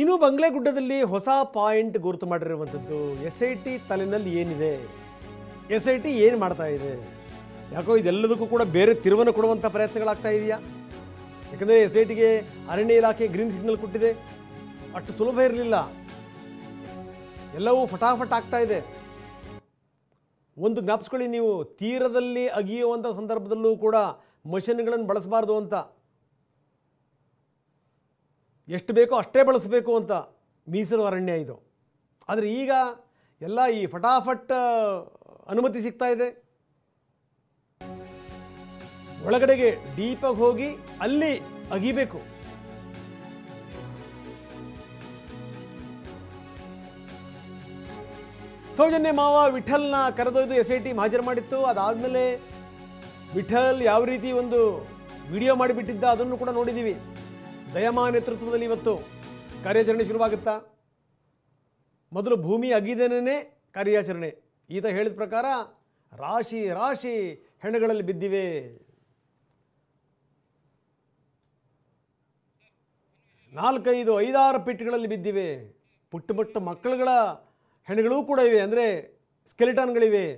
ಇನ್ನು ಬಂಗ್ಲೆಗುಡ್ಡದಲ್ಲಿ ಹೊಸ ಪಾಯಿಂಟ್ ಗುರುತು ಮಾಡಿರುವಂಥದ್ದು SIT ತಲೆನಲ್ಲಿ ಏನಿದೆ, SIT ಏನು ಮಾಡ್ತಾ ಇದೆ, ಯಾಕೋ ಇದೆಲ್ಲದಕ್ಕೂ ಕೂಡ ಬೇರೆ ತಿರುವನ್ನು ಕೊಡುವಂಥ ಪ್ರಯತ್ನಗಳಾಗ್ತಾ ಇದೆಯಾ? ಯಾಕಂದರೆ SITಗೆ ಅರಣ್ಯ ಇಲಾಖೆ ಗ್ರೀನ್ ಸಿಗ್ನಲ್ ಕೊಟ್ಟಿದೆ, ಅಷ್ಟು ಸುಲಭ ಇರಲಿಲ್ಲ, ಎಲ್ಲವೂ ಫಟಾಫಟ್ ಆಗ್ತಾ ಇದೆ. ಒಂದು ಜ್ಞಾಪಿಸ್ಕೊಳ್ಳಿ, ನೀವು ತೀರದಲ್ಲಿ ಅಗಿಯುವಂಥ ಸಂದರ್ಭದಲ್ಲೂ ಕೂಡ ಮಷಿನ್ಗಳನ್ನು ಬಳಸಬಾರ್ದು ಅಂತ, ಎಷ್ಟು ಬೇಕೋ ಅಷ್ಟೇ ಬಳಸಬೇಕು ಅಂತ ಮೀಸಲು ಅರಣ್ಯ ಇದು. ಆದರೆ ಈಗ ಎಲ್ಲ ಈ ಫಟಾಫಟ್ ಅನುಮತಿ ಸಿಗ್ತಾ ಇದೆ. ಒಳಗಡೆಗೆ ಡೀಪಾಗಿ ಹೋಗಿ ಅಲ್ಲಿ ಅಗಿಬೇಕು. ಸೌಜನ್ಯ ಮಾವ ವಿಠಲ್ನ ಕರೆದೊಯ್ದು SIT ಹಾಜರು ಮಾಡಿತ್ತು. ಅದಾದಮೇಲೆ ವಿಠಲ್ ಯಾವ ರೀತಿ ಒಂದು ವಿಡಿಯೋ ಮಾಡಿಬಿಟ್ಟಿದ್ದ ಅದನ್ನು ಕೂಡ ನೋಡಿದ್ದೀವಿ. ದಯಮಾ ನೇತೃತ್ವದಲ್ಲಿ ಇವತ್ತು ಕಾರ್ಯಾಚರಣೆ ಶುರುವಾಗುತ್ತಾ? ಮೊದಲು ಭೂಮಿ ಅಗಿದೇನೇ ಕಾರ್ಯಾಚರಣೆ. ಈತ ಹೇಳಿದ ಪ್ರಕಾರ ರಾಶಿ ರಾಶಿ ಹೆಣಗಳಲ್ಲಿ ಬಿದ್ದಿವೆ. ನಾಲ್ಕೈದು ಐದಾರು ಪಿಟ್ಗಳಲ್ಲಿ ಬಿದ್ದಿವೆ. ಪುಟ್ಟ ಪುಟ್ಟ ಮಕ್ಕಳುಗಳ ಹೆಣಗಳೂ ಕೂಡ ಇವೆ, ಅಂದರೆ ಸ್ಕೆಲಿಟನ್ಗಳಿವೆ.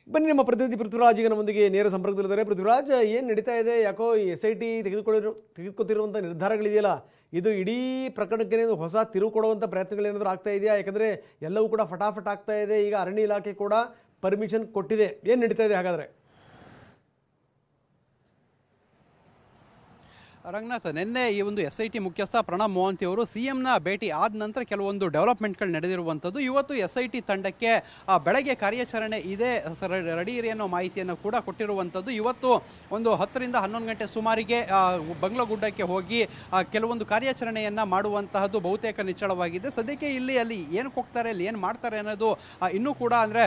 ಬನ್ನಿ, ನಮ್ಮ ಪ್ರತಿನಿಧಿ ಪೃಥ್ವಿರಾಜ್ ಈಗ ನಮ್ಮೊಂದಿಗೆ ನೇರ ಸಂಪರ್ಕದಲ್ಲಿದ್ದಾರೆ. ಪೃಥ್ವಿರಾಜ್, ಏನು ನಡೀತಾ ಇದೆ? ಯಾಕೋ ಈ SIT ತೆಗೆದುಕೊತಿರುವಂಥ ನಿರ್ಧಾರಗಳಿದೆಯಲ್ಲ, ಇದು ಇಡೀ ಪ್ರಕರಣಕ್ಕೆ ಹೊಸ ತಿರುವು ಕೊಡುವಂಥ ಪ್ರಯತ್ನಗಳೇನಾದರೂ ಆಗ್ತಾ ಇದೆಯಾ? ಯಾಕಂದರೆ ಎಲ್ಲವೂ ಕೂಡ ಫಟಾಫಟ್ ಆಗ್ತಾ ಇದೆ. ಈಗ ಅರಣ್ಯ ಇಲಾಖೆ ಕೂಡ ಪರ್ಮಿಷನ್ ಕೊಟ್ಟಿದೆ. ಏನು ನಡೀತಾ ಇದೆ ಹಾಗಾದರೆ? ರಂಗನಾಥ್, ನಿನ್ನೆ ಈ ಒಂದು SIT ಮುಖ್ಯಸ್ಥ ಪ್ರಣಬ್ ಮೊಹಾಂತಿ ಅವರು CMನ ಭೇಟಿ ಆದ ನಂತರ ಕೆಲವೊಂದು ಡೆವಲಪ್ಮೆಂಟ್ಗಳು ನಡೆದಿರುವಂಥದ್ದು. ಇವತ್ತು SIT ತಂಡಕ್ಕೆ ಬೆಳಗ್ಗೆ ಕಾರ್ಯಾಚರಣೆ ಇದೆ, ರೆಡಿ ಇರಿ ಅನ್ನೋ ಮಾಹಿತಿಯನ್ನು ಕೂಡ ಕೊಟ್ಟಿರುವಂಥದ್ದು. ಇವತ್ತು ಒಂದು 10 ರಿಂದ 11 ಗಂಟೆ ಸುಮಾರಿಗೆ ಬಂಗ್ಲೆಗುಡ್ಡಕ್ಕೆ ಹೋಗಿ ಕೆಲವೊಂದು ಕಾರ್ಯಾಚರಣೆಯನ್ನು ಮಾಡುವಂತಹದ್ದು ಬಹುತೇಕ ನಿಚ್ಚಳವಾಗಿದೆ. ಸದ್ಯಕ್ಕೆ ಅಲ್ಲಿ ಏನಕ್ಕೆ ಹೋಗ್ತಾರೆ, ಅಲ್ಲಿ ಏನು ಮಾಡ್ತಾರೆ ಅನ್ನೋದು ಇನ್ನೂ ಕೂಡ ಅಂದರೆ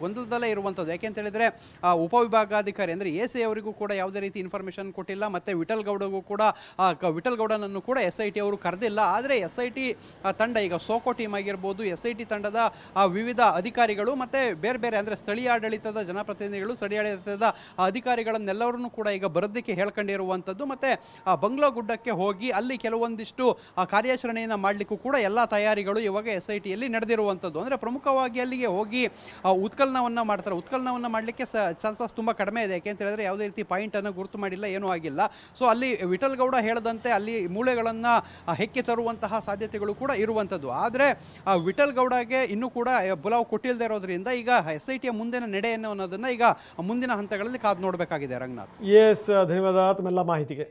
ಗೊಂದಲದಲ್ಲೇ ಇರುವಂಥದ್ದು. ಯಾಕೆಂತೇಳಿದರೆ ಉಪವಿಭಾಗಾಧಿಕಾರಿ ಅಂದರೆ AC ಅವರಿಗೂ ಕೂಡ ಯಾವುದೇ ರೀತಿ ಇನ್ಫಾರ್ಮೇಷನ್ ಕೊಟ್ಟಿಲ್ಲ, ಮತ್ತು ವಿಠಲ್ ಗೌಡಗೂ ಕೂಡ ವಿಠಲ್ ಗೌಡನನ್ನು ಕೂಡ SIT ಅವರು ಕರೆದಿಲ್ಲ. ಆದರೆ SIT ತಂಡ ಈಗ ಸೋಕೋ ಟೀಮ್ ಆಗಿರ್ಬೋದು, SIT ತಂಡದ ವಿವಿಧ ಅಧಿಕಾರಿಗಳು ಮತ್ತು ಬೇರೆ ಬೇರೆ ಅಂದರೆ ಸ್ಥಳೀಯ ಆಡಳಿತದ ಜನಪ್ರತಿನಿಧಿಗಳು, ಸ್ಥಳೀಯ ಆಡಳಿತದ ಅಧಿಕಾರಿಗಳನ್ನೆಲ್ಲರನ್ನೂ ಕೂಡ ಈಗ ಬರೋದಕ್ಕೆ ಹೇಳ್ಕೊಂಡಿರುವಂಥದ್ದು. ಮತ್ತು ಬಂಗ್ಲೆಗುಡ್ಡಕ್ಕೆ ಹೋಗಿ ಅಲ್ಲಿ ಕೆಲವೊಂದಿಷ್ಟು ಕಾರ್ಯಾಚರಣೆಯನ್ನು ಮಾಡಲಿಕ್ಕೂ ಕೂಡ ಎಲ್ಲ ತಯಾರಿಗಳು ಇವಾಗ SITಯಲ್ಲಿ ನಡೆದಿರುವಂಥದ್ದು. ಅಂದರೆ ಪ್ರಮುಖವಾಗಿ ಅಲ್ಲಿಗೆ ಹೋಗಿ ಉತ್ಖನನವನ್ನು ಮಾಡ್ತಾರೆ. ಉತ್ಖನನವನ್ನು ಮಾಡಲಿಕ್ಕೆ ಚಾನ್ಸಸ್ ತುಂಬ ಕಡಿಮೆ ಇದೆ. ಯಾಕೆಂತ ಹೇಳಿದ್ರೆ ಯಾವುದೇ ರೀತಿ ಪಾಯಿಂಟನ್ನು ಗುರುತು ಮಾಡಿಲ್ಲ, ಏನೂ ಆಗಿಲ್ಲ. ಸೊ ಅಲ್ಲಿ ವಿಠಲ್ ಗೌಡ ಹೇಳದಂತೆ ಅಲ್ಲಿ ಮೂಳೆಗಳನ್ನು ಹೆಕ್ಕಿ ತರುವಂತಹ ಸಾಧ್ಯತೆಗಳು ಕೂಡ ಇರುವಂಥದ್ದು. ಆದರೆ ವಿಠಲ್ ಗೌಡಗೆ ಇನ್ನೂ ಕೂಡ ಬುಲಾವ್ ಕೊಟ್ಟಿಲ್ಲದೆ ಇರೋದ್ರಿಂದ ಈಗ SITಯ ಮುಂದಿನ ನಡೆ ಅನ್ನೋದನ್ನು ಈಗ ಮುಂದಿನ ಹಂತಗಳಲ್ಲಿ ಕಾದು ನೋಡಬೇಕಾಗಿದೆ. ರಂಗನಾಥ್, ಎಸ್, ಧನ್ಯವಾದ ತಮ್ಮೆಲ್ಲ ಮಾಹಿತಿಗೆ.